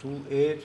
28।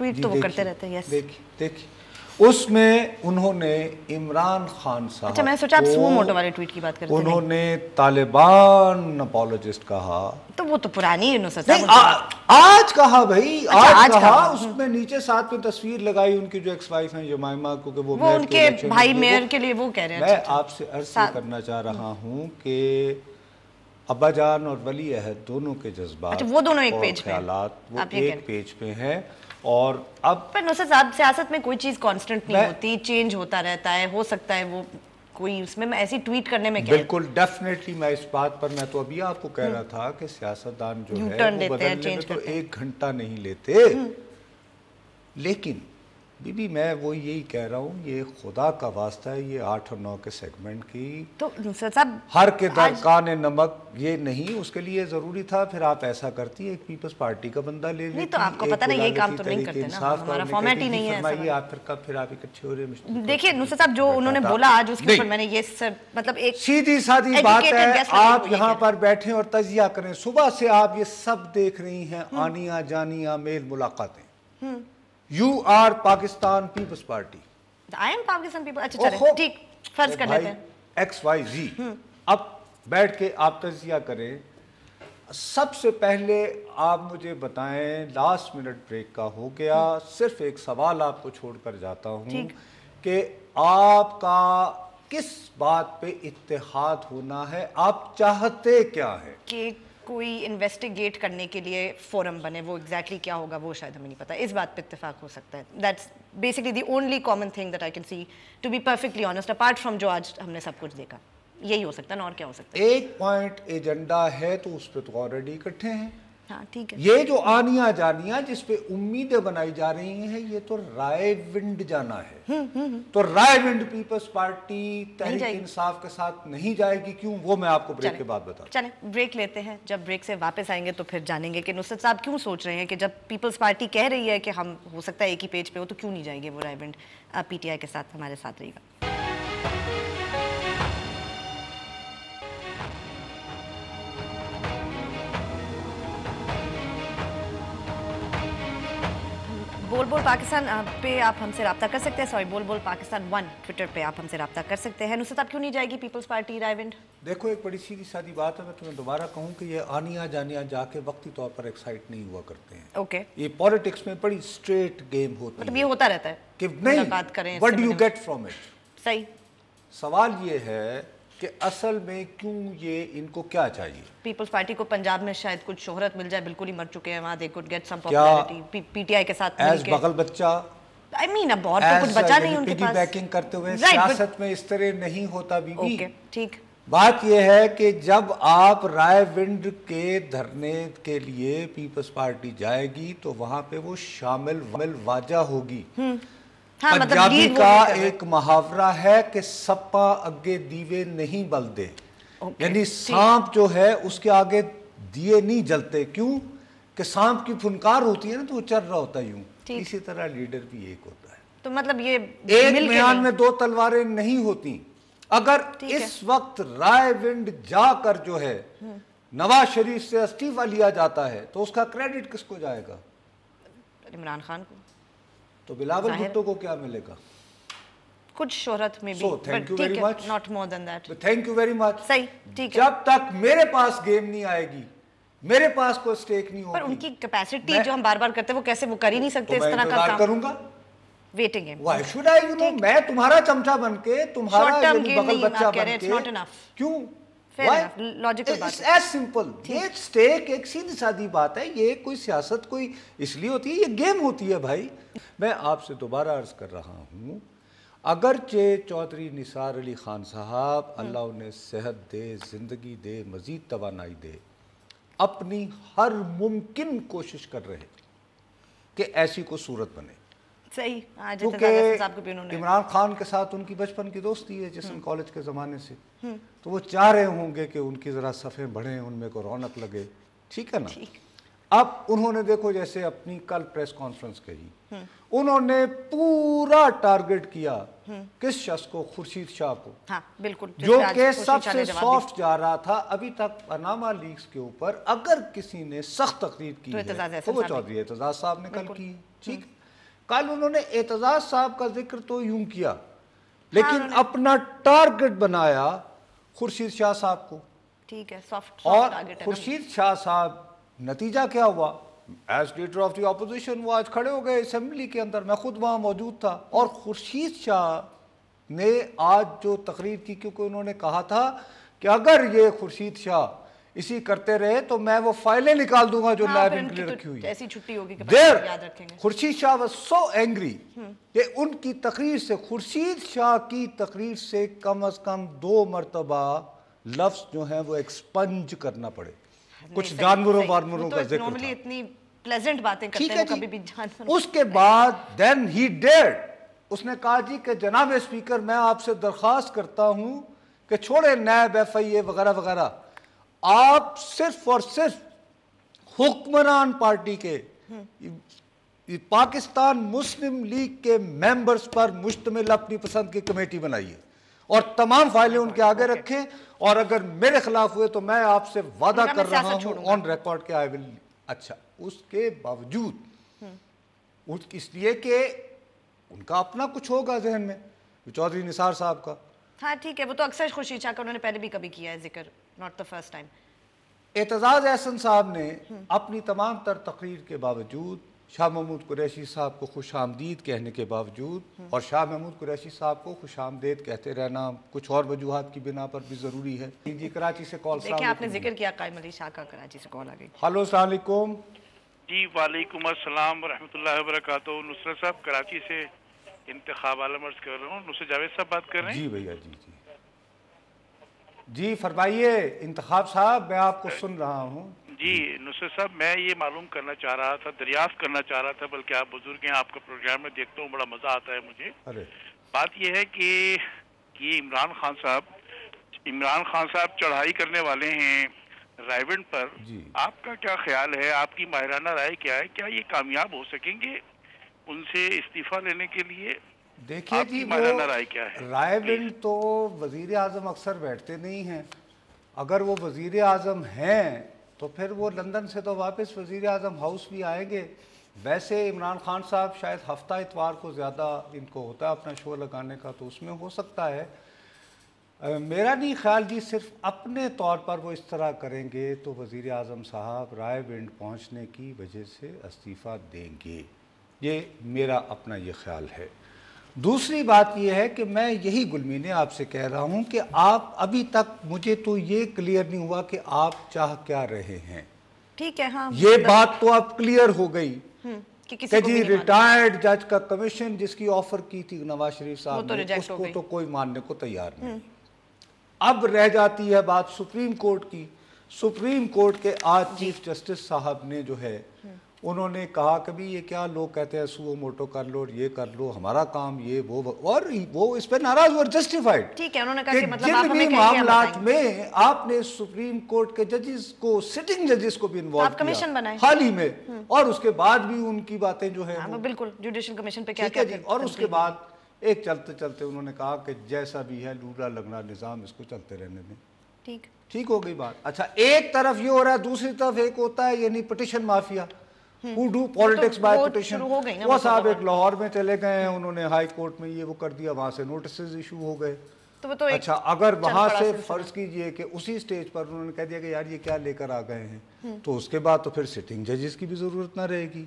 Tweet تو وہ کرتے رہتے ہیں. یس دیکھیے اس میں انہوں نے عمران خان صاحب, اچھا میں نے سوچا آپ سو موٹو والے ٹویٹ کی بات کرتے ہیں. انہوں نے طالبان اپولوجسٹ کہا, تو وہ تو پرانی ہے. آج کہا بھائی, آج کہا. اس میں نیچے ساتھ میں تصویر لگائی ان کی جو ایکس وائف ہیں جمائمہ, کیونکہ وہ ان کے بھائی میئر کے لیے وہ کہہ رہے ہیں. میں آپ سے عرض کرنا چاہ رہا ہوں کہ ابا جان اور ولی عہد دونوں کے جذبات وہ دونوں ایک اور پیج پہ خیالات وہ ایک پیج پہ ہیں. اور اب پر نصرت صاحب سیاست میں کوئی چیز کانسٹنٹ نہیں ہوتی, چینج ہوتا رہتا ہے. ہو سکتا ہے وہ کوئی اس میں ایسی ٹویٹ کرنے میں کیا بالکل ڈیفینیٹلی میں اس بات پر, میں تو ابھی آپ کو کہہ رہا تھا کہ سیاستدان جو ہے وہ بدلنے میں تو 1 گھنٹہ نہیں لیتے. لیکن بی بی میں وہ یہی کہہ رہا ہوں, یہ خدا کا واسطہ ہے یہ 8 اور 9 کے سیگمنٹ کی تو نصرت صاحب ہر کے درکان نمک یہ نہیں. اس کے لیے ضروری تھا پھر آپ ایسا کرتی ایک پیپلز پارٹی کا بندہ لے لیتی. نہیں تو آپ کو پتہ نہیں یہ کام تو نہیں کرتے نا, ہمارا فارمیٹ ہی نہیں ہے ایسا. آپ پھر آپ اکٹھے ہو رہے ہیں. دیکھیے نصرت صاحب جو انہوں نے بولا آج, اس کے اوپر میں نے یہ مطلب ایک سیدھی سادھی بات ہے, آپ یہاں پر بیٹھیں اور تجزیہ کریں. صبح سے آپ یہ سب دیکھ رہی ہیں, آنیاں جانیاں میل ملاقاتیں. You are Pakistan People's Party. I am Pakistan People. اچھا چلیں ٹھیک فرض کر لیتے ہیں XYZ. اب بیٹھ کے آپ تجزیہ کریں. سب سے پہلے آپ مجھے بتائیں, لاسٹ منٹ بریک کا ہو گیا, صرف ایک سوال آپ کو چھوڑ کر جاتا ہوں کہ آپ کا کس بات پہ اتحاد ہونا ہے, آپ چاہتے کیا ہے؟ کہ کوئی انویسٹیگیٹ کرنے کے لیے فورم بنے, وہ ایگزیکٹلی کیا ہوگا وہ شاید ہمیں نہیں پتا. اس بات پہ اتفاق ہو سکتا ہے. That's basically the only common thing that I can see, to be perfectly honest, apart from جو آج ہم نے سب کچھ دیکھا. یہی ہو سکتا ہے نا, اور کیا ہو سکتا ہے. ایک پوائنٹ ایجنڈا ہے تو اس پہ تو آلریڈی اکٹھے ہیں. ہاں ٹھیک ہے. یہ جو آنیاں جانیاں جس پہ امیدیں بنائی جا رہی ہیں, یہ تو رائے ونڈ جانا ہے. تو رائے ونڈ پیپلز پارٹی تحریک انصاف کے ساتھ نہیں جائے گی. کیوں, وہ میں آپ کو بریک کے بعد بتا. چلیں بریک لیتے ہیں, جب بریک سے واپس آئیں گے تو پھر جانیں گے کہ نصرت صاحب کیوں سوچ رہے ہیں کہ جب پیپلز پارٹی کہہ رہی ہے کہ ہم ہو سکتا ہے ایک ہی پیج پہ ہو, تو کیوں نہیں جائیں گے وہ رائے ونڈ. پی ٹی آئی کے ساتھ ہمارے ساتھ رہے گا. بول بول پاکستان پہ آپ ہم سے رابطہ کر سکتے ہیں. بول بول پاکستان 1 ٹویٹر پہ آپ ہم سے رابطہ کر سکتے ہیں. نصرت آپ کیوں نہیں جائے گی پیپلز پارٹی رائے ونڈ؟ دیکھو ایک بڑی سیدھی سادی بات ہے, میں تمہیں دوبارہ کہوں کہ یہ آنیاں جانیاں جا کے وقتی طور پر ایکسائٹ نہیں ہوا کرتے ہیں. اوکے, یہ پالیٹکس میں بڑی اسٹریٹ گیم ہوتی ہے. مطلب یہ ہوتا رہتا ہے کہ نہیں, what do you get from it. صحیح. سوال یہ ہے کہ اصل میں کیوں یہ ان کو کیا چاہیے. پیپلز پارٹی کو پنجاب میں شاید کچھ شہرت مل جائے, بالکل ہی مر چکے ہیں وہاں, they could get some popularity. P T آئی کے ساتھ مل کے بغل بچہ, I mean اب اور تو کچھ بچا نہیں ان کے پاس. بیکنگ کرتے ہوئے سیاست میں اس طرح نہیں ہوتا بی بی. ٹھیک. بات یہ ہے کہ جب آپ رائے ونڈ کے دھرنے کے لیے پیپلز پارٹی جائے گی تو وہاں پہ وہ شامل واجہ ہوگی. پنجابی کا ایک محاورہ ہے کہ سپا اگے دیوے نہیں بل دے, یعنی سانپ جو ہے اس کے آگے دیے نہیں جلتے. کیوں کہ سانپ کی پھنکار ہوتی ہے نا تو وہ چل رہا ہوتا ہے یوں. اسی طرح لیڈر بھی ایک ہوتا ہے. تو مطلب یہ ایک میان میں 2 تلواریں نہیں ہوتی. اگر اس وقت رائے ونڈ جا کر جو ہے نواز شریف سے استعفیٰ لیا جاتا ہے تو اس کا کریڈٹ کس کو جائے گا؟ عمران خان کو. تو بلاول بھٹو کو کیا ملے گا؟ کچھ شہرت میں بھی. Thank you very much. Not more than that. Thank you very much. صحیح, ٹھیک ہے. جب تک میرے پاس گیم نہیں آئے گی, میرے پاس کوئی سٹیک نہیں ہوگی. پر ان کی کیپیسٹی جو ہم بار بار کرتے ہیں وہ کیسے, وہ کر ہی نہیں سکتے اس طرح کا کام. کروں گا ویٹنگ ہے. Why should I, you know, میں تمہارا چمچہ بن کے, تمہارا بغل بچہ بن کے. کیوں؟ It's as simple. یہ سٹیک ایک سیدھی سادی بات ہے. یہ کوئی سیاست کوئی اس لیے ہوتی ہے, یہ گیم ہوتی ہے بھائی. میں آپ سے دوبارہ عرض کر رہا ہوں, اگرچہ چودھری نثار علی خان صاحب اللہ انہیں صحت دے, زندگی دے, مزید توانائی دے, اپنی ہر ممکن کوشش کر رہے کہ ایسی کو صورت بنے. صحیح. کیونکہ عمران خان کے ساتھ ان کی بچپن کی دوستی ہے جسن کالج کے زمانے سے, تو وہ چاہ رہے ہوں گے کہ ان کی ذرا صفیں بڑھیں, ان میں کو رونق لگے. ٹھیک ہے نا. اب انہوں نے دیکھو جیسے اپنی کل پریس کانفرنس کہی, انہوں نے پورا ٹارگٹ کیا کس شخص کو؟ خورشید شاہ کو. بالکل, جو کہ سب سے سافٹ جا رہا تھا ابھی تک پاناما لیکس کے اوپر. اگر کسی نے سخت تقریر کی ہے تو وہ چودھری اعتزاز صاحب نے کل کی. ٹھیک. کل انہوں نے اعتزاز صاحب کا ذکر تو یوں کیا لیکن اپنا ٹارگٹ بنایا خورشید شاہ صاحب کو. ٹھیک ہے اور خورشید شاہ صاحب نتیجہ کیا ہوا؟ As leader of the opposition وہ آج کھڑے ہو گئے اسمبلی کے اندر, میں خود وہاں موجود تھا. اور خورشید شاہ نے آج جو تقریر کی, کیونکہ انہوں نے کہا تھا کہ اگر یہ خورشید شاہ اسی کرتے رہے تو میں وہ فائلیں نکال دوں گا جو لائبریری کے لیے رکھی ہوئی. ایسی چھٹی ہوگی کہ یاد رکھیں گے. Khurshid Shah was so angry کہ ان کی تقریر سے, خورشید شاہ کی تقریر سے کم از کم 2 مرتبہ لفظ جو ہیں وہ ایکسپنج کرنا پڑے. کچھ جانوروں کا ذکر تھا. اتنی پلیزنٹ باتیں کرتے ہیں کبھی بھی جانوروں. اس کے بعد then he dared, اس نے کہا جی کہ جناب اسپیکر میں آپ سے درخواست کرتا ہوں کہ چھوڑے نیب FIA وغیرہ وغیرہ, آپ صرف اور صرف حکمران پارٹی کے پاکستان مسلم لیگ کے ممبرز پر مشتمل اپنی پسند کی کمیٹی بنائیے اور تمام فائلیں ان کے آگے رکھیں, اور اگر میرے خلاف ہوئے تو میں آپ سے وعدہ کر رہا ہوں آن ریکارڈ کہ آئی ول. اچھا, اس کے باوجود اس لیے کہ ان کا اپنا کچھ ہوگا ذہن میں, چودھری نثار صاحب کا. ہاں ٹھیک ہے, وہ تو اکثر خورشید شاہ کا انہوں نے پہلے بھی کبھی کیا ہے ذکر, not the first time. Aitzaz Ahsan صاحب نے اپنی تمام تر تقریر کے باوجود, شاہ محمود قریشی صاحب کو خوش آمدید کہنے کے باوجود, اور شاہ محمود قریشی صاحب کو خوش آمدید کہتے رہنا کچھ اور وجوہات کی بنا پر بھی ضروری ہے. جی کراچی سے کال. دیکھیں آپ نے ذکر کیا قائم علی شاہ کا, کراچی سے کال آ گئی. ہلو السلام علیکم. جی وعلیکم السلام ورحمۃ اللہ وبرکاتہ. نصرت صاحب کراچی سے انتخاب عالم عرض کر رہا ہوں. نصرت جاوید صاحب بات کر رہے ہیں؟ جی بھیا جی فرمائیے انتخاب صاحب, میں آپ کو سن رہا ہوں. جی نصرت صاحب, میں یہ معلوم کرنا چاہ رہا تھا, دریافت کرنا چاہ رہا تھا, بلکہ آپ بزرگ ہیں, آپ کا پروگرام میں دیکھتا ہوں بڑا مزہ آتا ہے مجھے. بات یہ ہے کہ عمران خان صاحب چڑھائی کرنے والے ہیں رائیونڈ پر. آپ کا کیا خیال ہے, آپ کی ماہرانہ رائے کیا ہے, کیا یہ کامیاب ہو سکیں گے ان سے استعفیٰ لینے کے لیے؟ دیکھیے جی, رائیونڈ تو وزیر اعظم اکثر بیٹھتے نہیں ہیں. اگر وہ وزیر اعظم ہیں تو پھر وہ لندن سے تو واپس وزیر اعظم ہاؤس بھی آئیں گے. ویسے عمران خان صاحب شاید ہفتہ اتوار کو زیادہ ان کو ہوتا ہے اپنا شو لگانے کا, تو اس میں ہو سکتا ہے. میرا نہیں خیال جی صرف اپنے طور پر وہ اس طرح کریں گے تو وزیر اعظم صاحب رائیونڈ پہنچنے کی وجہ سے استعفیٰ دیں گے, یہ میرا اپنا یہ خیال ہے. دوسری بات یہ ہے کہ میں یہی گلمینے آپ سے کہہ رہا ہوں کہ آپ ابھی تک مجھے تو یہ کلیئر نہیں ہوا کہ آپ چاہ کیا رہے ہیں. ٹھیک ہے, ہاں یہ بات تو اب کلیئر ہو گئی کہ جی ریٹائرڈ جج کا کمیشن جس کی آفر کی تھی نواز شریف صاحب نے, اس کو تو کوئی ماننے کو تیار نہیں. اب رہ جاتی ہے بات سپریم کورٹ کی. سپریم کورٹ کے آج چیف جسٹس صاحب نے جو ہے انہوں نے کہا کہ بھی یہ کیا لوگ کہتے ہیں سو موٹو کر لو, یہ کر لو, ہمارا کام یہ وہ, اور وہ اس پہ ناراض اور جسٹیفائیڈ. ٹھیک ہے, انہوں نے کہا کہ مطلب آپ جن بھی معاملات میں آپ نے سپریم کورٹ کے ججز کو, سٹنگ ججز کو بھی انوالو کیا حال ہی میں, اور اس کے بعد بھی ان کی باتیں جو ہیں بالکل جوڈیشل کمیشن پہ کیا کیا, اور اس کے بعد ایک چلتے چلتے انہوں نے کہا کہ جیسا بھی ہے لولا لگنا نظام اس کو چلتے رہنے دیں. ٹھیک ہو گئی بات. اچھا, ایک طرف یہ ہو رہا ہے, دوسری طرف ایک ہوتا ہے یعنی petition mafia, who do politics by petition. وہ صاحب ایک لاہور میں چلے گئے ہیں, انہوں نے ہائی کورٹ میں یہ وہ کر دیا, وہاں سے نوٹسز ایشو ہو گئے. اچھا, اگر وہاں سے فرض کیجئے کہ اسی سٹیج پر انہوں نے کہہ دیا کہ یار یہ کیا لے کر آ گئے ہیں, تو اس کے بعد تو پھر سٹنگ ججز کی بھی ضرورت نہ رہے گی.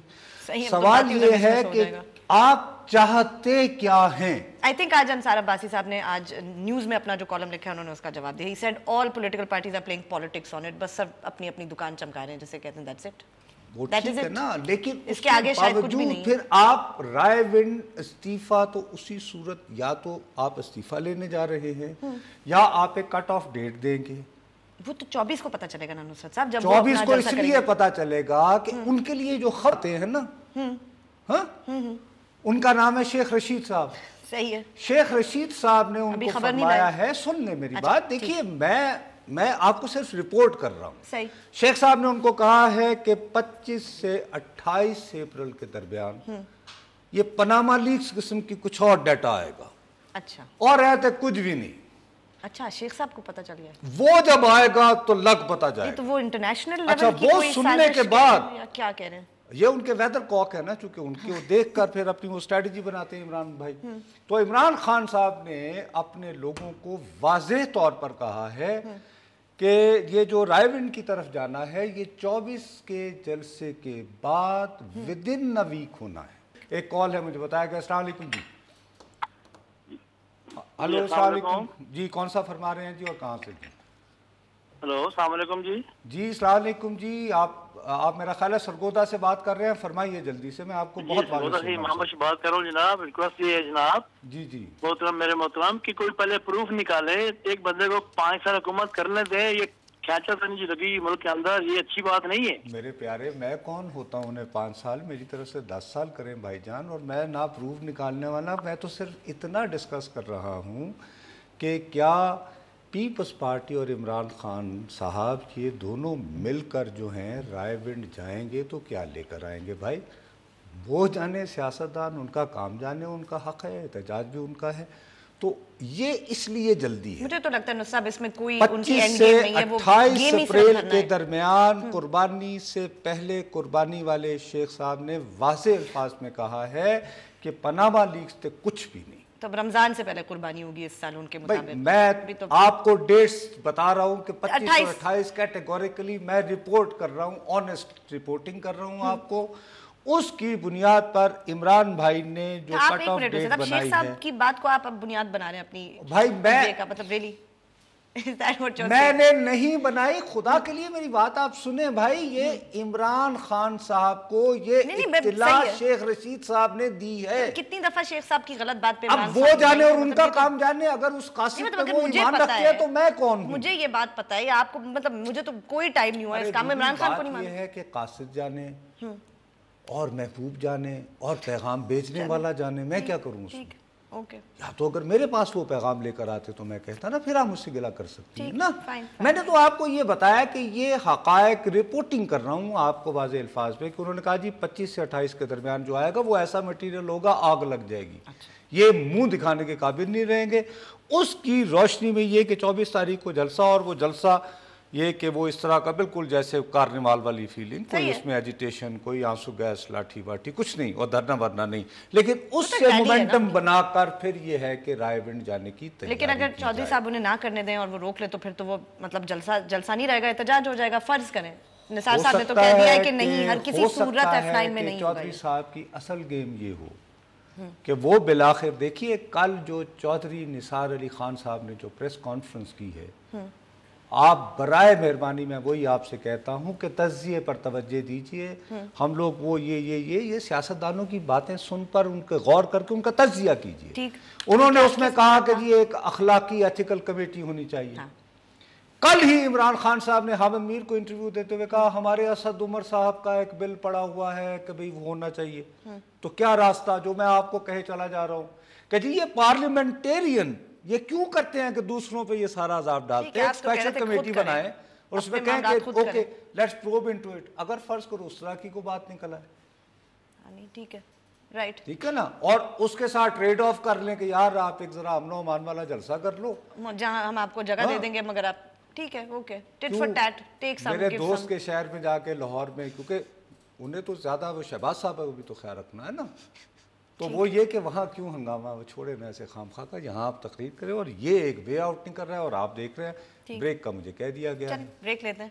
سوال یہ ہے کہ آپ چاہتے کیا ہیں. آئی تھنک آج انصار عباسی صاحب نے آج نیوز میں اپنا جو کالم لکھا ہے انہوں نے اس کا جواب دیا. He said all political parties are playing politics on it, بس سب اپنی اپنی دکان چمکا رہے ہیں جسے کہتے ہیں, that's it. وہ ٹھیک ہے نا, لیکن اس کے آگے شاید کچھ بھی نہیں. پھر آپ رائیونڈ استعفیٰ تو اسی صورت, یا تو آپ استعفیٰ لینے جا رہے ہیں یا آپ ایک کٹ آف ڈیٹ دیں گے. وہ تو 24 کو پتہ چلے گا نا نصرت صاحب, جب 24 کو اس لیے پتہ چلے گا کہ ان کے لیے جو خط ہیں نا, ہاں ان کا نام ہے شیخ رشید صاحب. صحیح ہے, شیخ رشید صاحب نے ان کو فرمایا ہے, سن لیں میری بات, دیکھیے میں آپ کو صرف رپورٹ کر رہا ہوں. شیخ صاحب نے ان کو کہا ہے کہ 25 سے 28 اپریل کے درمیان یہ پاناما لیکس قسم کی کچھ اور ڈیٹا آئے گا. اچھا, اور رہتے کچھ بھی نہیں. اچھا, شیخ صاحب کو پتہ چل گیا, وہ جب آئے گا تو لگ پتہ جائے گا. تو وہ انٹرنیشنل لیول اچھا, وہ سننے کے بعد کیا کہہ رہے ہیں یہ ان کے ویدر کاک ہے نا، چونکہ ان کو دیکھ کر پھر اپنی وہ اسٹریٹجی بناتے ہیں عمران بھائی. تو عمران خان صاحب نے اپنے لوگوں کو واضح طور پر کہا ہے کہ یہ جو رائے ونڈ کی طرف جانا ہے یہ 24 کے جلسے کے بعد ودن اے ویک ہونا ہے. ایک کال ہے مجھے بتایا گیا. السلام علیکم جی. ہلو السلام علیکم جی، کون سا فرما رہے ہیں جی اور کہاں سے جی؟ ہلو السلام علیکم جی. جی السلام علیکم جی. آپ میرا خیال ہے سرگودا سے بات کر رہے ہیں، فرمائیے جلدی سے، میں آپ کو بہت محمد سے بات کر رہا ہوں جناب. ریکویسٹ یہ ہے جناب جی جی محترم میرے محترم کہ کوئی پہلے پروف نکالے. ایک بندے کو 5 سال حکومت کرنے دے، یہ کھینچا تنجی لگی ملک کے اندر، یہ اچھی بات نہیں ہے. میرے پیارے میں کون ہوتا ہوں انہیں 5 سال، میری طرف سے 10 سال کریں بھائی جان. اور میں نہ پروف نکالنے والا، میں تو صرف اتنا ڈسکس کر رہا ہوں کہ کیا پیپلز پارٹی اور عمران خان صاحب یہ دونوں مل کر جو ہیں رائے ونڈ جائیں گے تو کیا لے کر آئیں گے. بھائی وہ جانے، سیاستدان ان کا کام جانے، ان کا حق ہے، احتجاج بھی ان کا ہے. تو یہ اس لیے جلدی ہے. مجھے تو لگتا ہے نصاب اس میں کوئی 25 سے 28 اپریل کے درمیان قربانی سے پہلے قربانی والے شیخ صاحب نے واضح الفاظ میں کہا ہے کہ پاناما لیکس سے کچھ بھی نہیں. تب رمضان سے پہلے قربانی ہوگی اس سال ان کے مطابق. میں آپ کو ڈیٹس بتا رہا ہوں کہ 25 اور 28 کیٹیگوریکلی میں رپورٹ کر رہا ہوں، آنیسٹ رپورٹنگ کر رہا ہوں آپ کو. اس کی بنیاد پر عمران بھائی نے جو کٹ آف ڈیٹ بنائی ہے. شیخ صاحب کی بات کو آپ اب بنیاد بنا رہے ہیں اپنی. بھائی مطلب ریلی میں نے نہیں بنائی، خدا کے لیے میری بات آپ سنیں بھائی. یہ عمران خان صاحب کو یہ اطلاع شیخ رشید صاحب نے دی ہے. کتنی دفعہ شیخ صاحب کی غلط بات پہ اب وہ جانے اور ان کا کام جانے. اگر اس قاصد پہ وہ ایمان رکھتے ہیں تو میں کون ہوں؟ مجھے یہ بات پتہ ہے، آپ کو مطلب مجھے تو کوئی ٹائم نہیں ہوا اس کام میں. عمران خان کو نہیں مانا. یہ ہے کہ قاصد جانے اور محبوب جانے اور پیغام بیچنے والا جانے، میں کیا کروں اس میں؟ یا تو اگر میرے پاس وہ پیغام لے کر آتے تو میں کہتا نا پھر آپ مجھ سے گلہ کر سکتی ہیں نا. میں نے تو آپ کو یہ بتایا کہ یہ حقائق رپورٹنگ کر رہا ہوں آپ کو واضح الفاظ پہ کہ انہوں نے کہا جی 25 سے 28 کے درمیان جو آئے گا وہ ایسا مٹیریل ہوگا آگ لگ جائے گی. یہ منہ دکھانے کے قابل نہیں رہیں گے. اس کی روشنی میں یہ کہ 24 تاریخ کو جلسہ، اور وہ جلسہ یہ کہ وہ اس طرح کا بالکل جیسے کارنیوال والی فیلنگ، کوئی اس میں ایجیٹیشن، کوئی آنسو گیس، لاٹھی واٹھی کچھ نہیں، اور دھرنا ورنا نہیں، لیکن اس سے مومنٹم بنا کر پھر یہ ہے کہ رائے ونڈ جانے کی تیاری. لیکن اگر چودھری صاحب انہیں نہ کرنے دیں اور وہ روک لے تو پھر تو وہ مطلب جلسہ نہیں رہے گا، احتجاج ہو جائے گا. فرض کریں نثار صاحب نے تو کہہ دیا ہے کہ نہیں، ہر کسی صورت F9 میں نہیں ہوگا. چودھری صاحب کی اصل گیم یہ ہو کہ وہ بالآخر دیکھیے کل جو چودھری نثار علی خان صاحب نے جو پریس کانفرنس کی ہے، آپ برائے مہربانی میں وہی آپ سے کہتا ہوں کہ تجزیے پر توجہ دیجئے. ہم لوگ وہ یہ سیاستدانوں کی باتیں سن پر ان کے غور کر کے ان کا تجزیہ کیجئے. انہوں نے اس میں کہا کہ یہ ایک اخلاقی ایتھیکل کمیٹی ہونی چاہیے. کل ہی عمران خان صاحب نے حامد میر کو انٹرویو دیتے ہوئے کہا ہمارے اسد عمر صاحب کا ایک بل پڑا ہوا ہے کہ بھئی وہ ہونا چاہیے. تو کیا راستہ جو میں آپ کو کہے چلا جا رہا ہوں کہ جی یہ پارلیمنٹیرین یہ کیوں کرتے ہیں کہ دوسروں پہ یہ سارا عذاب ڈالتے ہیں. ایک اسپیشل کمیٹی بنائیں اور اس میں کہیں کہ okay let's probe into it. اگر فرض کرو اس طرح کی کوئی بات نکل آئے، ٹھیک ہے، رائٹ، ٹھیک ہے نا، اور اس کے ساتھ ٹریڈ آف کر لیں کہ یار آپ ایک ذرا امن و امان والا جلسہ کر لو جہاں ہم آپ کو جگہ دے دیں گے مگر آپ ٹھیک ہے اوکے ٹٹ فار ٹیٹ ٹیک سم. میرے دوست کے شہر میں جا کے لاہور میں، کیونکہ انہیں تو زیادہ وہ شہباز صاحب ہے وہ بھی تو خیال رکھنا ہے نا، تو وہ یہ کہ وہاں کیوں ہنگامہ وہ چھوڑے نہ ایسے خام خواہ کا، یہاں آپ تقریر کریں. اور یہ ایک وے آؤٹ نہیں کر رہا ہے اور آپ دیکھ رہے ہیں بریک کا مجھے کہہ دیا گیا ہے. بریک لیتے ہیں،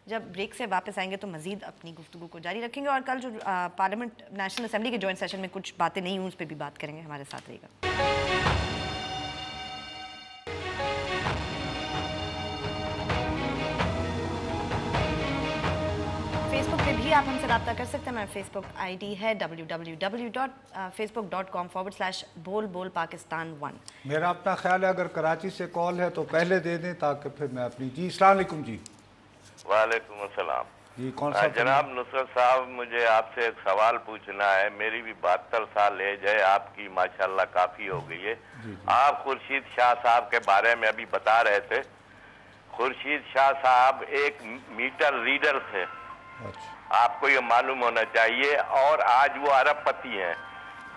جب بریک سے واپس آئیں گے تو مزید اپنی گفتگو کو جاری رکھیں گے اور کل جو پارلیمنٹ نیشنل اسمبلی کے جوائنٹ سیشن میں کچھ باتیں نہیں ہوں اس پہ بھی بات کریں گے. ہمارے ساتھ رہے گا. فیس بک پہ بھی آپ ہم سے رابطہ کر سکتے ہیں. ہمارا فیس بک آئی ڈی ہے www.facebook.com/bolbolpakistan1. میرا اپنا خیال ہے اگر کراچی سے کال ہے تو پہلے دے دیں تاکہ پھر میں اپنی. جی السلام علیکم. جی وعلیکم السلام. جی کون سا جناب نصرت صاحب، مجھے آپ سے ایک سوال پوچھنا ہے. میری بھی 72 سال ایج ہے، آپ کی ماشاءاللہ کافی ہو گئی ہے. آپ خورشید شاہ صاحب کے بارے میں ابھی بتا رہے تھے. خورشید شاہ صاحب ایک میٹر ریڈر تھے، آپ کو یہ معلوم ہونا چاہیے، اور آج وہ ارب پتی ہیں.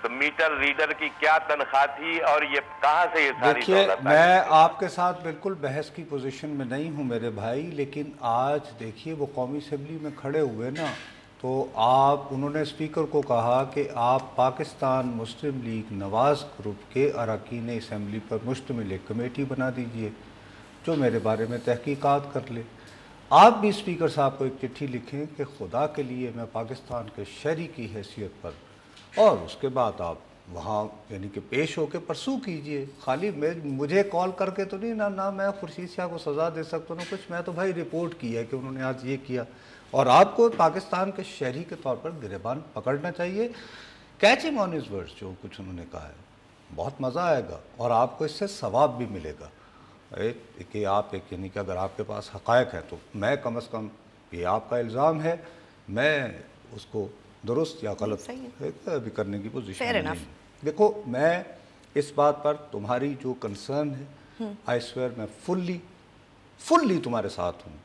تو میٹر ریڈر کی کیا تنخواہ تھی اور یہ کہاں سے یہ ساری دولت؟ دیکھیے میں آپ کے ساتھ بالکل بحث کی پوزیشن میں نہیں ہوں میرے بھائی، لیکن آج دیکھیے وہ قومی اسمبلی میں کھڑے ہوئے نا تو تو آپ انہوں نے اسپیکر کو کہا کہ آپ پاکستان مسلم لیگ نواز گروپ کے اراکین اسمبلی پر مشتمل ایک کمیٹی بنا دیجئے جو میرے بارے میں تحقیقات کر لے. آپ بھی اسپیکر صاحب کو ایک چٹھی لکھیں کہ خدا کے لیے میں پاکستان کے شہری کی حیثیت پر, اور اس کے بعد آپ وہاں یعنی کہ پیش ہو کے پرسو کیجئے. خالی مجھے کال کر کے تو نہیں, نہ میں خورشید شاہ کو سزا دے سکتا ہوں کچھ, میں تو بھائی رپورٹ کی ہے کہ انہوں نے آج یہ کیا, اور آپ کو پاکستان کے شہری کے طور پر گریبان پکڑنا چاہیے. کیچ ہم آن ہز ورڈز, جو کچھ انہوں نے کہا ہے بہت مزہ آئے گا اور آپ کو اس سے ثواب بھی ملے گا. کہ آپ ایک یعنی کہ اگر آپ کے پاس حقائق ہے تو میں کم از کم, یہ آپ کا الزام ہے, میں اس کو درست یا غلط بھی کرنے کی پوزیشن میں نہیں. دیکھو میں اس بات پر تمہاری جو کنسرن ہے, آئی سویئر میں فلی تمہارے ساتھ ہوں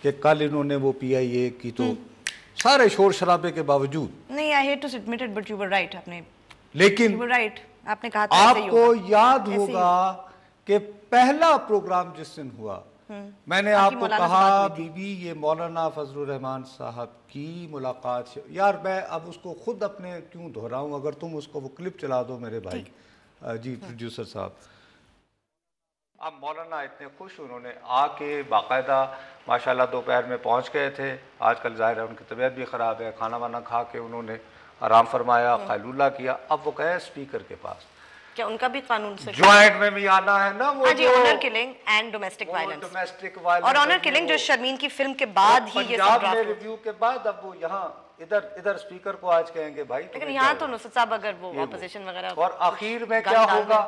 کہ کل انہوں نے وہ پی آئی اے کی تو سارے شور شرابے کے باوجود نہیں, I hate to admit it but you were right. لیکن آپ نے کہا تھا آپ کو یاد ہوگا کہ پہلا پروگرام جس دن ہوا میں نے آپ کو کہا بی بی یہ مولانا فضل الرحمان صاحب کی ملاقات, یار میں اب اس کو خود اپنے کیوں دہراؤں, اگر تم اس کو وہ کلپ چلا دو میرے بھائی. جی پروڈیوسر صاحب. اب مولانا اتنے خوش, انہوں نے آ کے باقاعدہ ماشاءاللہ دوپہر میں پہنچ گئے تھے. آج کل ظاہر ہے ان کی طبیعت بھی خراب ہے, کھانا وانا کھا کے انہوں نے آرام فرمایا, قیلولہ کیا. اب وہ گئے اسپیکر کے پاس, کیا ان کا بھی قانون سے جوائنٹ میں بھی آنا ہے نا, وہ honour killing and domestic violence, اور آنر کلنگ جو شرمین کی فلم کے بعد ہی یہ پنجاب میں ریویو کے بعد, اب وہ یہاں ادھر اسپیکر کو آج کہیں گے بھائی, لیکن یہاں تو نصرت صاحب اگر وہ اپوزیشن وغیرہ, اور آخر میں کیا ہوگا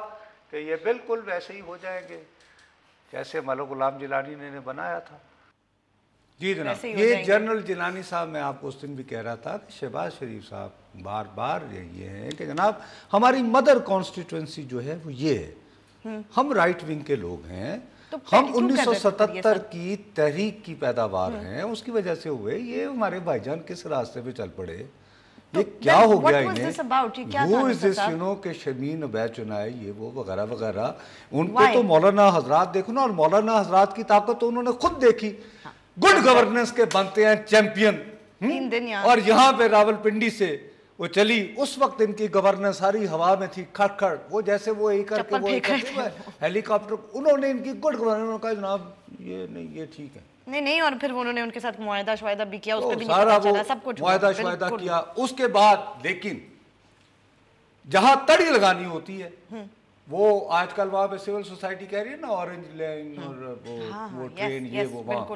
کہ یہ بالکل ویسے ہی ہو جائیں گے جیسے مولانا غلام جیلانی نے بنایا تھا. جی جناب, یہ جنرل جیلانی صاحب, میں آپ کو اس دن بھی کہہ رہا تھا کہ شہباز شریف صاحب بار بار یہ ہے کہ جناب ہماری مدر کانسٹیٹوئنسی جو ہے وہ یہ ہے, ہم رائٹ ونگ کے لوگ ہیں, ہم 1977 کی تحریک کی پیداوار ہیں, اس کی وجہ سے ہوئے یہ ہمارے بھائی جان کس راستے پہ چل پڑے, یہ کیا ہو گیا انہیں, وہ اس دس کہ شمین عبید چنائے یہ وہ وغیرہ وغیرہ, ان پہ تو مولانا حضرات دیکھو نا, اور مولانا حضرات کی طاقت تو انہوں نے خود دیکھی, گڈ گورننس کے بنتے ہیں چیمپئن, اور یہاں پہ راول پنڈی سے وہ چلی, اس وقت ان کی گورننس ساری ہوا میں تھی کھڑ کھڑ, وہ جیسے وہ ایک کر کے وہ ہیلی کاپٹر, انہوں نے ان کی گڈ گورننس کہا جناب یہ نہیں, یہ ٹھیک ہے نہیں, اور پھر انہوں نے ان کے ساتھ معاہدہ شعاہدہ بھی کیا, اس پہ بھی سارا وہ معاہدہ شعاہدہ کیا. اس کے بعد لیکن جہاں تڑی لگانی ہوتی ہے وہ آج کل وہاں پہ سول سوسائٹی کہہ رہی ہے نا, اورنج لائن اور وہ ٹرین, یہ وہ وہاں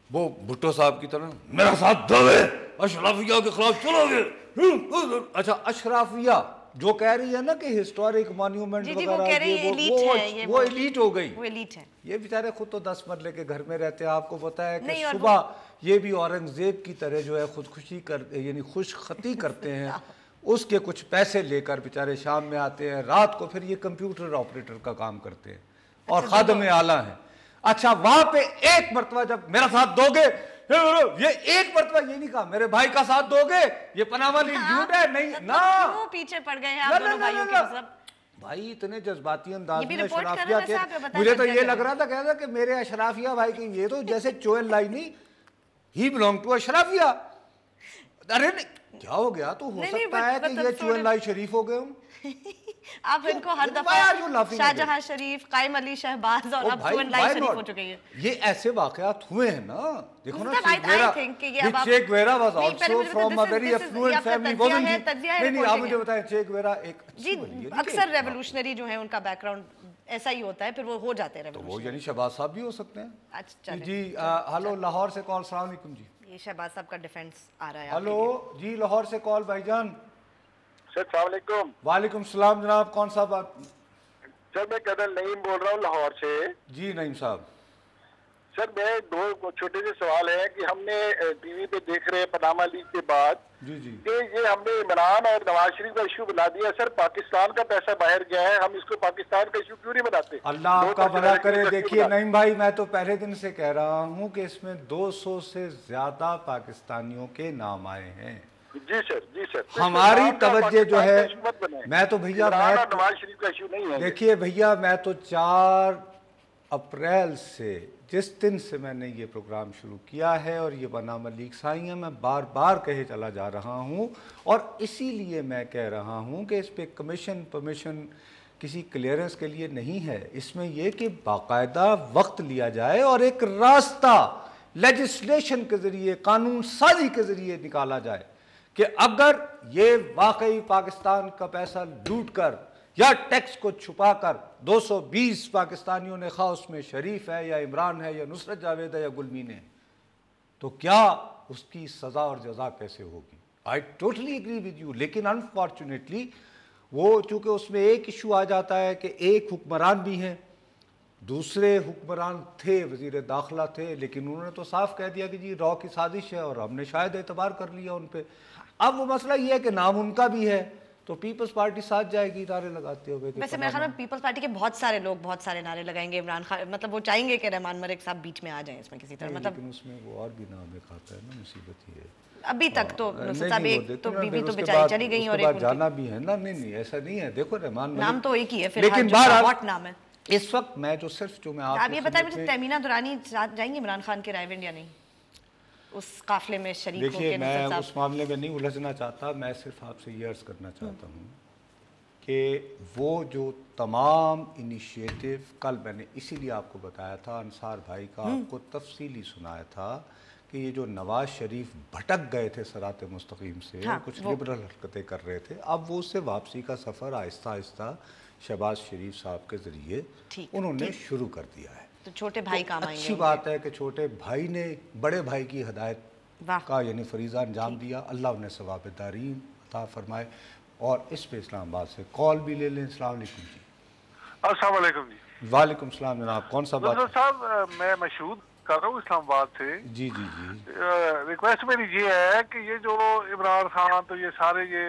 وہ بھٹو صاحب کی طرح میرا ساتھ دو گے, اشرافیہ کے خلاف چلو گے. اچھا اشرافیہ جو کہہ رہی ہے نا کہ ہسٹورک مانیومنٹ وغیرہ وہ ایلیٹ ہو گئی, یہ بیچارے خود تو 10 مرلے کے گھر میں رہتے ہیں. آپ کو پتا ہے کہ صبح یہ بھی اورنگزیب کی طرح جو ہے خودکشی یعنی خوش خطی کرتے ہیں, اس کے کچھ پیسے لے کر بیچارے شام میں آتے ہیں, رات کو پھر یہ کمپیوٹر آپریٹر کا کام کرتے ہیں اور خادم اعلیٰ ہیں. اچھا وہاں پہ ایک مرتبہ جب میرا ساتھ دو گے, یہ ایک مرتبہ یہ نہیں کہا میرے بھائی کا ساتھ دو گے, یہ پناہ والی جھوٹ ہے, نہیں نا, پیچھے پڑ گئے ہیں آپ دونوں بھائیوں کے سب بھائی اتنے جذباتی انداز میں اشرافیہ کے, مجھے تو یہ لگ رہا تھا کہتا کہ میرے اشرافیہ بھائی کی یہ تو جیسے چوئل لائی نہیں, ہی بلونگ ٹو اشرافیہ. ارے کیا ہو گیا, تو ہو سکتا ہے کہ یہ چوئل لائی شریف ہو گئے ہوں. آپ ان کو ہر دفعہ شاہ جہاں شریف, قائم علی شہباز اور اب چوئل لائی شریف ہو چکے ہیں. یہ ایسے واقعات ہوئے ہیں نا, دیکھو نا چے گویرا was also from a very affluent family, wasn't he? نہیں آپ مجھے بتائیں, چے گویرا ایک جی اکثر ریولوشنری جو ہیں ان کا بیک گراؤنڈ ایسا ہی ہوتا ہے, پھر وہ ہو جاتے ہیں, تو وہ یعنی شہباز صاحب بھی ہو سکتے ہیں. جی ہلو لاہور سے کال, السلام علیکم. جی یہ شہباز صاحب کا ڈیفنس آ رہا ہے. ہلو جی لاہور سے کال, بھائی جان. سر السلام علیکم. وعلیکم السلام جناب, کون صاحب بات؟ سر میں قدر نعیم بول رہا ہوں لاہور سے. جی نعیم صاحب. سر میں دو چھوٹے سے سوال ہیں کہ ہم نے ٹی وی پہ دیکھ رہے ہیں پاناما لیگ کے بعد کہ یہ ہم نے عمران اور نواز شریف کا ایشو بنا دیا. سر پاکستان کا پیسہ باہر گیا ہے, ہم اس کو پاکستان کا ایشو کیوں نہیں بناتے؟ اللہ آپ کا بھلا کرے. دیکھیے نعیم بھائی, میں تو پہلے دن سے کہہ رہا ہوں کہ اس میں 200 سے زیادہ پاکستانیوں کے نام آئے ہیں. جی سر, جی سر. ہماری توجہ جو ہے, میں تو بھیا نواز شریف کا ایشو نہیں ہے. دیکھیے بھیا, میں تو 4 اپریل سے جس دن سے میں نے یہ پروگرام شروع کیا ہے اور یہ پاناما لیکس آئی ہیں، میں بار بار کہے چلا جا رہا ہوں، اور اسی لیے میں کہہ رہا ہوں کہ اس پہ کمیشن پرمیشن کسی کلیئرنس کے لیے نہیں ہے، اس میں یہ کہ باقاعدہ وقت لیا جائے اور ایک راستہ لیجسلیشن کے ذریعے، قانون سازی کے ذریعے نکالا جائے کہ اگر یہ واقعی پاکستان کا پیسہ لوٹ کر یا ٹیکس کو چھپا کر 220 پاکستانیوں نے، خواہ اس میں شریف ہے یا عمران ہے یا نصرت جاوید ہے یا گلمین ہے، تو کیا اس کی سزا اور جزا کیسے ہوگی؟ I totally agree with you، لیکن unfortunately وہ چونکہ اس میں ایک ایشو آ جاتا ہے کہ ایک حکمران بھی ہیں، دوسرے حکمران تھے، وزیر داخلہ تھے، لیکن انہوں نے تو صاف کہہ دیا کہ جی را کی سازش ہے اور ہم نے شاید اعتبار کر لیا ان پہ۔ اب وہ مسئلہ یہ ہے کہ نام ان کا بھی ہے تو پیپلز پارٹی ساتھ جائے گی نعرے لگاتے ہوئے۔ ویسے میرے خیال میں پیپلز پارٹی کے بہت سارے لوگ بہت سارے نعرے لگائیں گے، عمران خان مطلب وہ چاہیں گے کہ رحمان ملک صاحب بیچ میں آ جائیں اس میں کسی طرح، مطلب لیکن اس میں وہ اور بھی نام ایک آتا ہے نا، مصیبت یہ ہے ابھی تک تو نصرت صاحب ایک تو بیوی تو بیچاری چلی گئی اور ایک جانا بھی ہے نا۔ نہیں ایسا نہیں ہے، دیکھو رحمان ملک نام تو ایک ہی ہے، پھر لیکن بہت نام ہے اس وقت۔ میں جو صرف جو میں آپ یہ بتائیں مجھے تیمینہ دورانی جائیں گے عمران خان کے رائیونڈ یا نہیں، اس قافلے میں شریک ہو کے؟ دیکھیے میں اس معاملے میں نہیں الجھنا چاہتا، میں صرف آپ سے یہ عرض کرنا چاہتا ہوں کہ وہ جو تمام انیشیٹو کل میں نے اسی لیے آپ کو بتایا تھا، انصار بھائی کا آپ کو تفصیلی سنایا تھا کہ یہ جو نواز شریف بھٹک گئے تھے صراط مستقیم سے، کچھ لبرل حرکتیں کر رہے تھے، اب وہ اس سے واپسی کا سفر آہستہ آہستہ شہباز شریف صاحب کے ذریعے انہوں نے شروع کر دیا ہے۔ تو چھوٹے بھائی کام آئیں گے۔ اچھی بات ہے کہ چھوٹے بھائی نے بڑے بھائی کی ہدایت کا یعنی فریضہ انجام دیا، اللہ انہیں ثواب دارین عطا فرمائے۔ اور اس پہ اسلام آباد سے کال بھی لے لیں۔ السلام علیکم جی۔ السلام علیکم جی۔ وعلیکم السلام جناب، کون سا بات؟ صاحب میں مشہور کر رہا ہوں اسلام آباد سے۔ جی جی جی، ریکویسٹ میری یہ ہے کہ یہ جو عمران خان تو یہ سارے یہ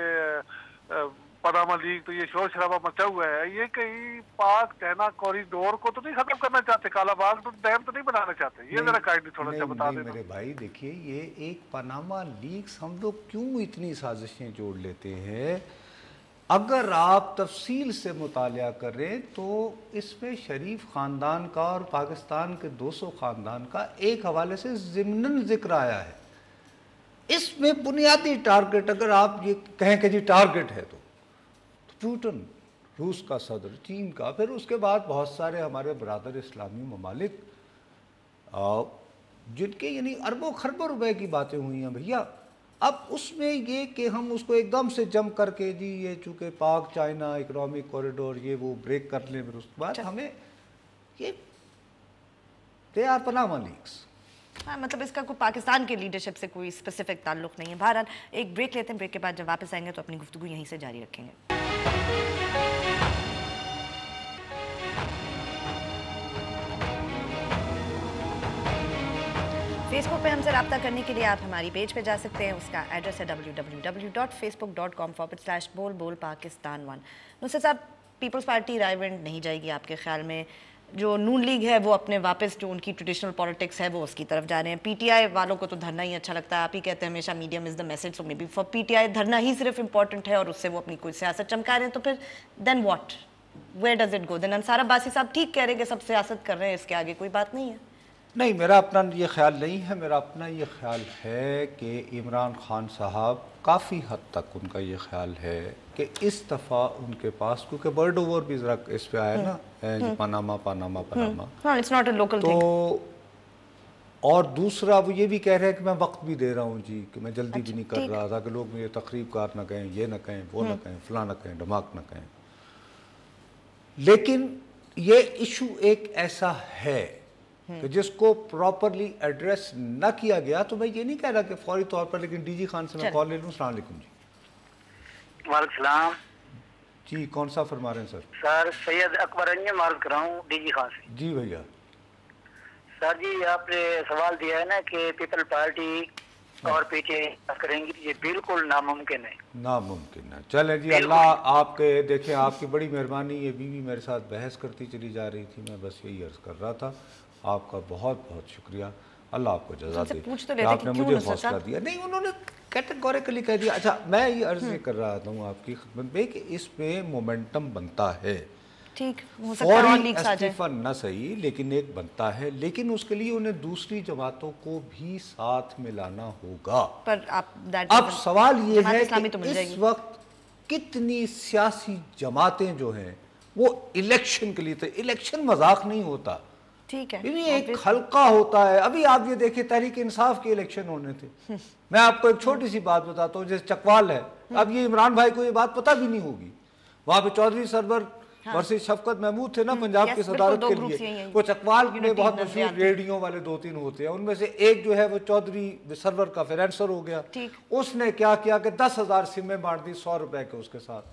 پاناما لیک تو یہ شور شرابہ مچا ہوا ہے، یہ کہیں پاک چائنا کوریڈور کو تو نہیں ختم کرنا چاہتے؟ کالا باغ تو ڈیم تو نہیں بنانا چاہتے؟ یہ ذرا کائنڈلی تھوڑا سا بتا دیں میرے بھائی۔ دیکھیے یہ ایک پاناما لیکس ہم لوگ کیوں اتنی سازشیں جوڑ لیتے ہیں؟ اگر آپ تفصیل سے مطالعہ کریں تو اس میں شریف خاندان کا اور پاکستان کے 200 خاندان کا ایک حوالے سے ضمناً ذکر آیا ہے۔ اس میں بنیادی ٹارگٹ اگر آپ یہ کہیں کہ جی ٹارگٹ ہے تو پوٹن روس کا صدر، چین کا، پھر اس کے بعد بہت سارے ہمارے برادر اسلامی ممالک جن کے یعنی اربوں خربوں روپے کی باتیں ہوئی ہیں بھیا۔ اب اس میں یہ کہ ہم اس کو ایک دم سے جم کر کے جی یہ چونکہ پاک چائنا اکنامک کوریڈور یہ وہ بریک کر لیں، پھر اس کے بعد ہمیں یہ دے آر پاناما لیکس۔ ہاں مطلب اس کا کوئی پاکستان کے لیڈرشپ سے کوئی اسپیسیفک تعلق نہیں ہے۔ بہرحال ایک بریک لیتے ہیں، بریک کے بعد جب واپس آئیں گے تو اپنی گفتگو یہیں سے جاری رکھیں گے۔ فیس بک پہ ہم سے رابطہ کرنے کے لیے آپ ہماری پیج پہ جا سکتے ہیں، اس کا ایڈریس ہے www.facebook.com/بول-بول-پاکستان1۔ نصرت صاحب، پیپلز پارٹی رائیونڈ نہیں جائے گی آپ کے خیال میں؟ جو نون لیگ ہے وہ اپنے واپس جو ان کی ٹریڈیشنل پالیٹکس ہے وہ اس کی طرف جا رہے ہیں۔ پی ٹی آئی والوں کو تو دھرنا ہی اچھا لگتا ہے، آپ ہی کہتے ہیں ہمیشہ medium is the message, so may be for P T I دھرنا ہی صرف امپورٹنٹ ہے اور اس سے وہ اپنی کوئی سیاست چمکا رہے ہیں، تو پھر then what, where does it go? Then Ansar Abbasi صاحب ٹھیک کہہ رہے ہیں کہ سب سیاست کر رہے ہیں، اس کے آگے کوئی بات نہیں ہے؟ نہیں، میرا اپنا یہ خیال نہیں ہے۔ میرا اپنا یہ خیال ہے کہ عمران خان صاحب کافی حد تک ان کا یہ خیال ہے کہ اس دفعہ ان کے پاس، کیونکہ برڈ اوور بھی ذرا اس پہ آیا نا، پاناما تو، اور دوسرا وہ یہ بھی کہہ رہے ہیں کہ میں وقت بھی دے رہا ہوں جی، کہ میں جلدی بھی نہیں کر رہا تھا کہ لوگ مجھے تقریب کار نہ کہیں، یہ نہ کہیں، وہ نہ کہیں، فلاں نہ کہیں، دھماک نہ کہیں۔ لیکن یہ ایشو ایک ایسا ہے کہ جس کو پراپرلی ایڈریس نہ کیا گیا، تو میں یہ نہیں کہہ رہا کہ فوری طور پر، لیکن ڈی جی خان سے میں کال لے لوں۔ السلام علیکم جی۔ وعلیکم السلام جی، کون سا فرما رہے ہیں سر؟ سر سید اکبر انجم عرض کر رہا ہوں ڈی جی خان سے۔ جی بھیا۔ سر جی آپ نے سوال دیا ہے نا کہ پیپل پارٹی اور پی ٹی آئی کریں گی، یہ بالکل ناممکن ہے۔ ناممکن ہے۔ چلیں جی، اللہ آپ کے دیکھیں، آپ کی بڑی مہربانی، یہ بیوی میرے ساتھ بحث کرتی چلی جا رہی تھی، میں بس یہی عرض کر رہا تھا۔ آپ کا بہت بہت شکریہ، اللہ آپ کو جزا دے، آپ نے مجھے حوصلہ دیا۔ نہیں، انہوں نے کیٹیگوریکلی کہہ دیا۔ اچھا، میں یہ عرض کر رہا ہوں آپ کی خدمت میں کہ اس پہ مومنٹم بنتا ہے، ٹھیک فوری استعفا نہ صحیح لیکن ایک بنتا ہے، لیکن اس کے لیے انہیں دوسری جماعتوں کو بھی ساتھ میں لانا ہوگا۔ اب سوال یہ ہے کہ اس وقت کتنی سیاسی جماعتیں جو ہیں وہ الیکشن کے لیے تھے، الیکشن مذاق نہیں ہوتا، ٹھیک ہے، ایک حلقہ ہوتا ہے۔ ابھی آپ یہ دیکھیں تحریک انصاف کے الیکشن ہونے تھے، میں آپ کو ایک چھوٹی سی بات بتاتا ہوں، جیسے چکوال ہے، اب یہ عمران بھائی کو یہ بات پتہ بھی نہیں ہوگی، وہاں پہ چودھری سرور ورسز شفقت محمود تھے نا پنجاب کی صدارت کے لیے، وہ چکوال میں بہت مشہور ریڈیو والے 2-3 ہوتے ہیں، ان میں سے ایک جو ہے وہ چودھری سرور کا فائنانسر ہو گیا، اس نے کیا کیا کہ 10,000 سمیں بانٹ دی 100 روپے کے اس کے ساتھ،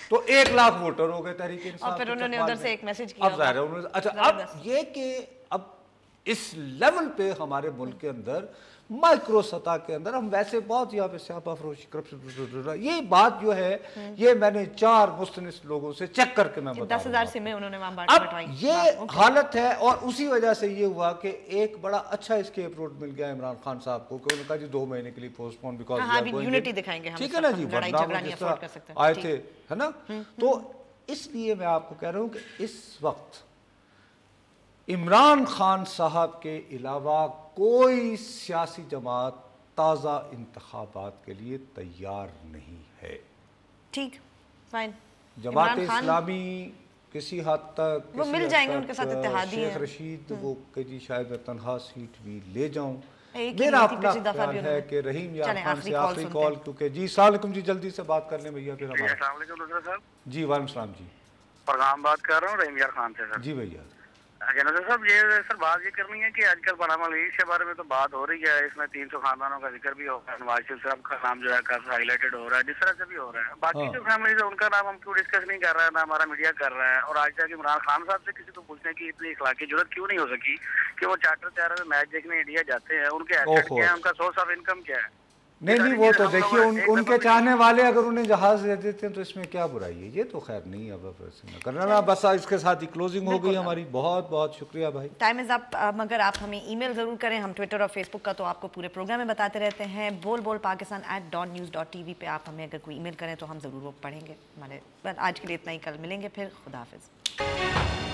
تو 1 لاکھ ووٹر ہو گئے تحریک انصاف، اور پھر انہوں نے ادھر سے ایک میسج کیا، اب ظاہر ہے اچھا اب یہ کہ اب اس لیول پہ ہمارے ملک کے اندر مائکرو سطح کے اندر ہم ویسے بہت یہاں پہ سیاپا فروشی کرپشن، یہ بات جو ہے یہ میں نے 4 مستنص لوگوں سے چیک کر کے میں بتا 10,000 سمیں انہوں نے وہاں اب یہ حالت ہے، اور اسی وجہ سے یہ ہوا کہ ایک بڑا اچھا اسکیپ روٹ مل گیا عمران خان صاحب کو کہ انہوں نے کہا جی 2 مہینے کے لیے پوسٹ پون بیکاز یونٹی دکھائیں گے ہم، ٹھیک ہے نا جی، جس طرح آئے تھے ہے نا، تو اس لیے میں آپ کو کہہ رہا ہوں کہ اس وقت عمران خان صاحب کے علاوہ کوئی سیاسی جماعت تازہ انتخابات کے لیے تیار نہیں ہے۔ ٹھیک، فائن، جماعت اسلامی کسی حد تک وہ مل جائیں گے، ان کے ساتھ اتحادی ہیں، شیخ رشید وہ کہ جی شاید میں تنہا سیٹ بھی لے جاؤں، میرا اپنا خیال ہے کہ رحیم یار خان سے آخری کال، کیونکہ جی السلام علیکم، جی جلدی سے بات کر لیں بھیا پھر ہمارا۔ السلام علیکم نصرت صاحب۔ جی وعلیکم السلام جی، پرغام بات کر رہا ہوں رحیم یار خان سے سر۔ جی بھیا نصرت صاحب یہ سر بات یہ کرنی ہے کہ آج کل پاناما لیکس کے بارے میں تو بات ہو رہی ہے، اس میں 300 خاندانوں کا ذکر بھی ہو رہا ہے، نواز شریف صاحب کا نام جو ہے کافی ہائی لائٹڈ ہو رہا ہے، جس طرح سے بھی ہو رہا ہے، باقی جو فیملیز ہے ان کا نام ہم کیوں ڈسکس نہیں کر رہے ہیں، نہ ہمارا میڈیا کر رہا ہے، اور آج تک عمران خان صاحب سے کسی کو پوچھنے کی اتنی اخلاقی ضرورت کیوں نہیں ہو سکی کہ وہ چارٹر تیار میں میچ دیکھنے انڈیا جاتے ہیں، ان کے ایسٹ کیا ہے، ان کا سورس آف انکم کیا ہے؟ نہیں وہ تو دیکھیے ان کے چاہنے والے اگر انہیں جہاز دے دیتے ہیں تو اس میں کیا برائی ہے، یہ تو خیر نہیں اب کرنا، بس اس کے ساتھ ہی کلوزنگ ہو گئی ہماری۔ بہت بہت شکریہ بھائی، ٹائم از اپ، مگر آپ ہمیں ای میل ضرور کریں، ہم ٹویٹر اور فیس بک کا تو آپ کو پورے پروگرام میں بتاتے رہتے ہیں، bolbolpakistan@dawnnews.tv پہ آپ ہمیں اگر کوئی ای میل کریں تو ہم ضرور وہ پڑھیں گے۔ ہمارے آج کے لیے اتنا ہی، کل ملیں گے پھر، خدا حافظ۔